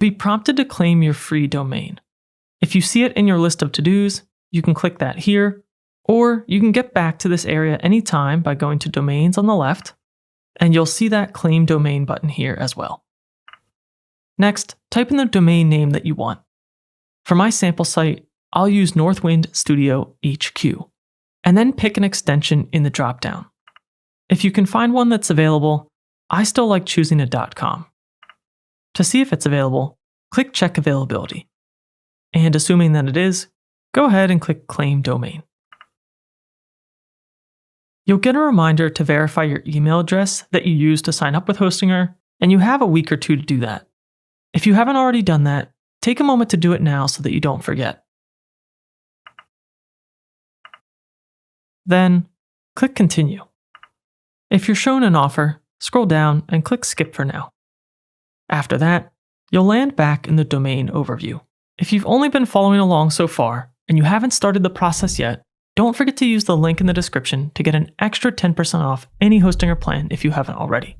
be prompted to claim your free domain. If you see it in your list of to-dos, you can click that here, or you can get back to this area anytime by going to Domains on the left, and you'll see that Claim Domain button here as well. Next, type in the domain name that you want. For my sample site, I'll use Northwind Studio HQ, and then pick an extension in the dropdown. If you can find one that's available, I still like choosing a .com. To see if it's available, click Check Availability. And assuming that it is, go ahead and click Claim Domain. You'll get a reminder to verify your email address that you used to sign up with Hostinger, and you have a week or two to do that. If you haven't already done that, take a moment to do it now so that you don't forget. Then, click Continue. If you're shown an offer, scroll down and click Skip for now. After that, you'll land back in the domain overview. If you've only been following along so far and you haven't started the process yet, don't forget to use the link in the description to get an extra 10% off any Hostinger plan if you haven't already.